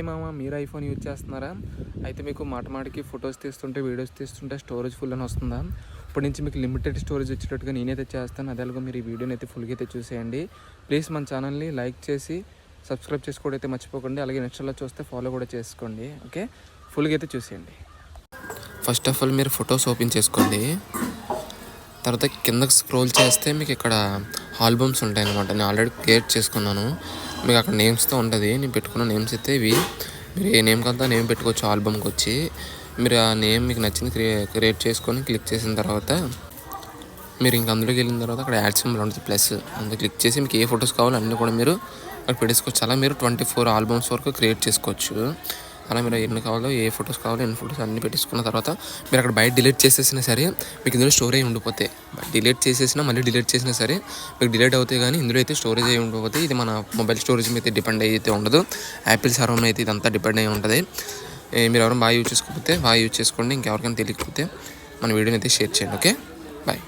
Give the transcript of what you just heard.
మామ మీరు iPhone use చేస్తున్నారా? అయితే మీకు మాటికి ఫొటోస్ తీస్తుంటే వీడియోస్ తీస్తుంటే స్టోరేజ్ ఫుల్ అని వస్తుందా? ఇప్పటి నుంచి మీకు లిమిటెడ్ స్టోరేజ్ వచ్చేటట్టుగా నేనైతే చేస్తాను. అదేలాగా మీరు ఈ వీడియోని అయితే ఫుల్గా అయితే చూసేయండి. ప్లీజ్ మన ఛానల్ని లైక్ చేసి సబ్స్క్రైబ్ చేసుకోవడం అయితే మర్చిపోకండి. అలాగే నెక్స్ట్లో చూస్తే ఫాలో కూడా చేసుకోండి. ఓకే, ఫుల్గా అయితే చూసేయండి. ఫస్ట్ ఆఫ్ ఆల్ మీరు ఫొటోస్ ఓపెన్ చేసుకోండి. తర్వాత కిందకి స్క్రోల్ చేస్తే మీకు ఇక్కడ ఆల్బమ్స్ ఉంటాయి అన్నమాట. నేను ఆల్రెడీ క్రియేట్ చేసుకున్నాను. మీకు అక్కడ నేమ్స్తో ఉంటుంది. నేను పెట్టుకున్న నేమ్స్ అయితే ఇవి. మీరు ఏ నేమ్ కంతా నేమ్ పెట్టుకోవచ్చు. ఆల్బమ్కి వచ్చి మీరు ఆ నేమ్ మీకు నచ్చింది క్రియేట్ చేసుకొని క్లిక్ చేసిన తర్వాత మీరు ఇంక అందులోకి వెళ్ళిన తర్వాత అక్కడ యాడ్ సింబల్ ఉంటుంది ప్లస్, అందులో క్లిక్ చేసి మీకు ఏ ఫొటోస్ కావాలో అన్నీ కూడా మీరు అక్కడ పెట్టేసుకోవచ్చు. అలా మీరు 24 ఆల్బమ్స్ వరకు క్రియేట్ చేసుకోవచ్చు. అలా మీరు ఎన్ని కావాలో ఏ ఫొటోస్ కావాలో ఎన్ని ఫొటోస్ అన్నీ పెట్టేసుకున్న తర్వాత మీరు అక్కడ బయట డిలీట్ చేసేసినా సరే మీకు ఇందులో స్టోరేజ్ ఉండిపోతాయి. డిలీట్ చేసేసినా మళ్ళీ డిలీట్ చేసినా సరే మీకు డిలీట్ అవుతాయి, కానీ ఇందులో అయితే స్టోరేజ్ అయ్యి ఉండిపోతాయి. ఇది మన మొబైల్ స్టోరేజ్ మీద డిపెండ్ అయితే ఉండదు. యాపిల్ సర్వర్ అయితే ఇదంతా డిపెండ్ అయ్యి ఉంటుంది. మీరు ఎవరైనా బాగా యూజ్ చేసుకోకపోతే బాగా యూజ్ చేసుకోండి. ఇంకెవరికైనా తెలియకపోతే మన వీడియోని అయితే షేర్ చేయండి. Okay, bye.